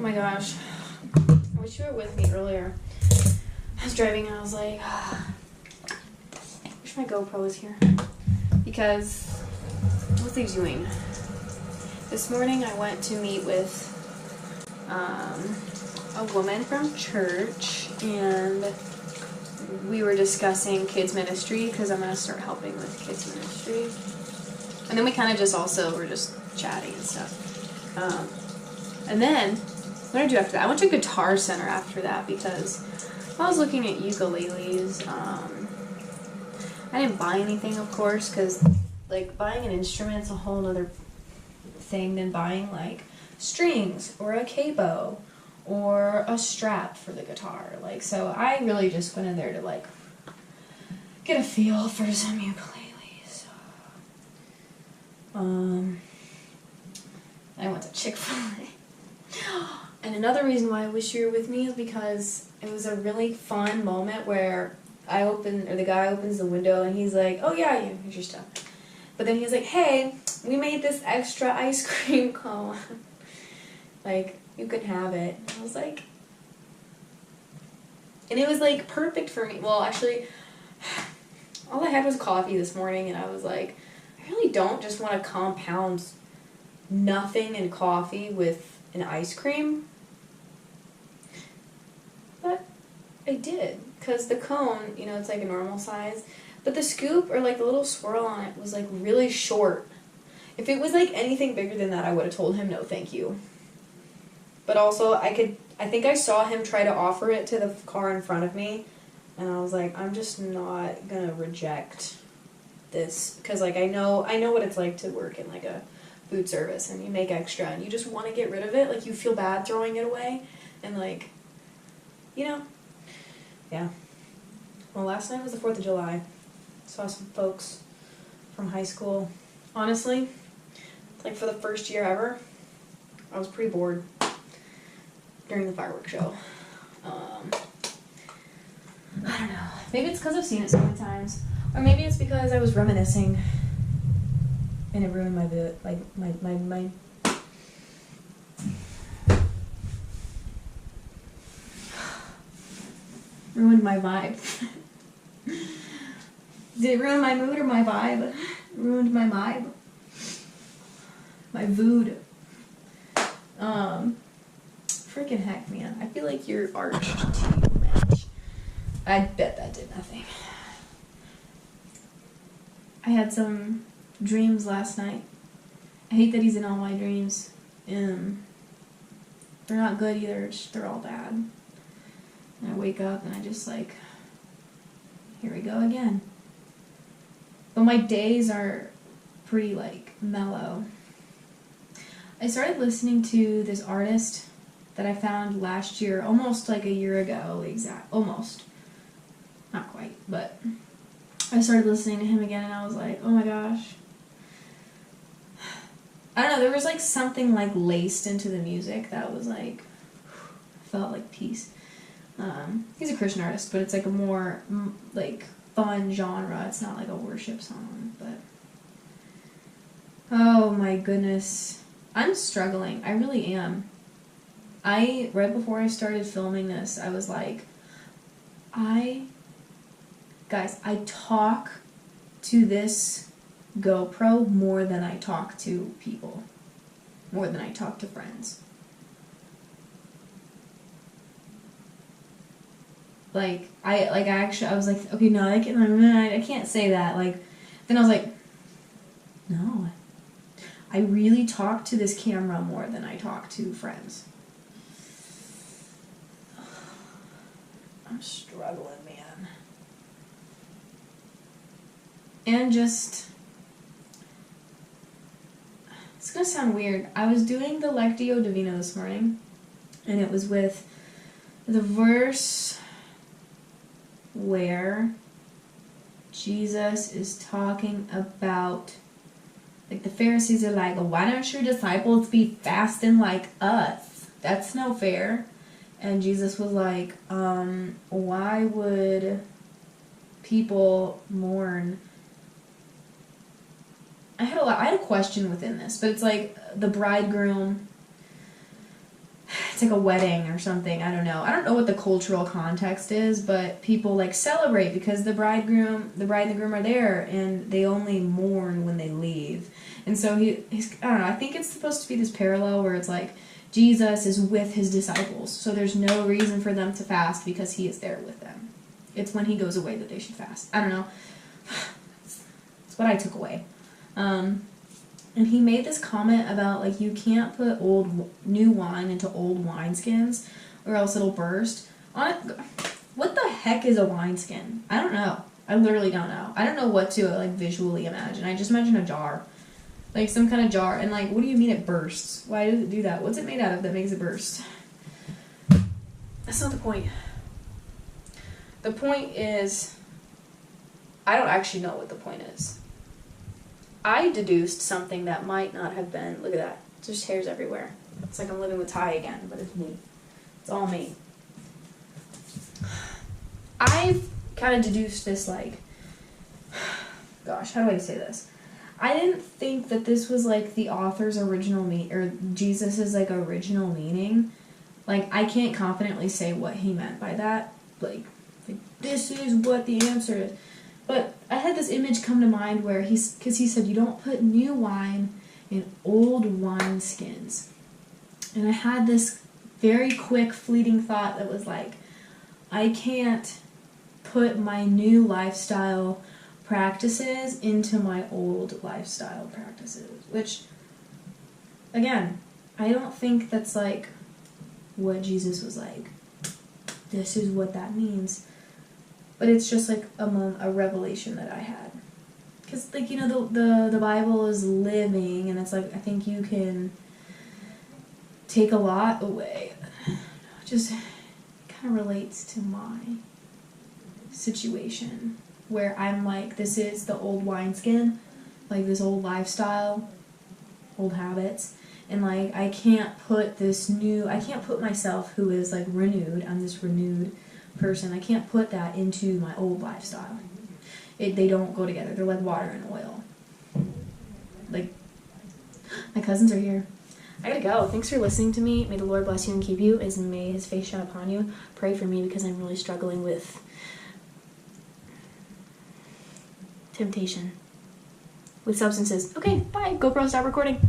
my gosh. I wish you were with me earlier. I was driving and I was like, I wish my GoPro was here. Because, what was I doing? This morning I went to meet with a woman from church, and we were discussing kids ministry because I'm going to start helping with kids ministry. And then we kind of just also were just chatting and stuff. And then, what did I do after that? I went to Guitar Center after that because I was looking at ukuleles. I didn't buy anything, of course, because like buying an instrument's a whole other thing than buying like strings or a capo or a strap for the guitar. Like, so I really just went in there to like get a feel for some ukuleles. I went to Chick-fil-A. And another reason why I wish you were with me is because it was a really fun moment where the guy opens the window and he's like, oh yeah, here's your stuff. But then he's like, hey, we made this extra ice cream cone. Like, you can have it. And I was like, and it was like perfect for me. Well, actually, all I had was coffee this morning and I was like, I really don't just want to compound nothing in coffee with an ice cream. But I did, because the cone, it's like a normal size, but the scoop or like the little swirl on it was like really short. If it was like anything bigger than that, I would have told him no thank you. But also I think I saw him try to offer it to the car in front of me, and I was like, I'm just not gonna reject this, because like I know what it's like to work in like a food service and you make extra and you just want to get rid of it, like you feel bad throwing it away, and like, yeah. Well, last night was the 4th of July. Saw some folks from high school. Honestly, like for the first year ever, I was pretty bored during the fireworks show. I don't know. Maybe it's because I've seen it so many times, or maybe it's because I was reminiscing, and it ruined my ruined my vibe. Did it ruin my mood or my vibe? Ruined my vibe. My vood. Freaking heck, man. I feel like you're arched too much. I bet that did nothing. I had some dreams last night. I hate that he's in all my dreams. They're not good either. They're all bad. And I wake up and I just like, here we go again. But my days are pretty like mellow. I started listening to this artist that I found last year, almost like a year ago, almost. Not quite, but I started listening to him again and I was like, oh my gosh. I don't know, there was like something like laced into the music that was like, felt like peace. He's a Christian artist, but it's like a more like fun genre. It's not like a worship song, but oh my goodness, I'm struggling. I really am. Right before I started filming this, I was like, guys, I talk to this GoPro more than I talk to people, more than I talk to friends. Like, I was like, okay, no, I can't say that. Like, then I was like, no, I really talk to this camera more than I talk to friends. I'm struggling, man. And just, it's gonna sound weird. I was doing the Lectio Divina this morning, and it was with the verse where Jesus is talking about, like, the Pharisees are like, why don't your disciples be fasting like us? That's no fair. And Jesus was like, why would people mourn? I had a question within this, but it's like the bridegroom it's like a wedding or something. I don't know. I don't know what the cultural context is, but people like celebrate because the bride and the groom are there, and they only mourn when they leave. And so he's I don't know. I think it's supposed to be this parallel where it's like Jesus is with his disciples, so there's no reason for them to fast because he is there with them. It's when he goes away that they should fast. I don't know. That's what I took away. And he made this comment about, like, you can't put new wine into old wineskins or else it'll burst. What the heck is a wineskin? I don't know. I literally don't know. I don't know what to, like, visually imagine. I just imagine a jar. Like, some kind of jar. And, like, what do you mean it bursts? Why does it do that? What's it made out of that makes it burst? That's not the point. The point is, I don't actually know what the point is. I deduced something that might not have been. Look at that. Just hairs everywhere. It's like I'm living with Ty again, but it's me. It's all me. I've kind of deduced this, like, gosh, how do I say this? I didn't think that this was, like, the author's original or Jesus's, like, original meaning. Like, I can't confidently say what he meant by that. Like this is what the answer is. But I had this image come to mind where because he said you don't put new wine in old wineskins. And I had this very quick fleeting thought that was like, I can't put my new lifestyle practices into my old lifestyle practices. Which, again, I don't think that's like what Jesus was like. This is what that means. But it's just like a revelation that I had. Because, like, you know, the Bible is living, and it's like, I think you can take a lot away. Just kind of relates to my situation where I'm like, this is the old wineskin, like this old lifestyle, old habits. And, like, I can't put myself who is, like, renewed, I'm this renewed person, I can't put that into my old lifestyle. They don't go together. They're like water and oil. Like, my cousins are here. I gotta go. Thanks for listening to me. May the Lord bless you and keep you, as may his face shine upon you. Pray for me because I'm really struggling with temptation. With substances. Okay, bye. GoPro, stop recording.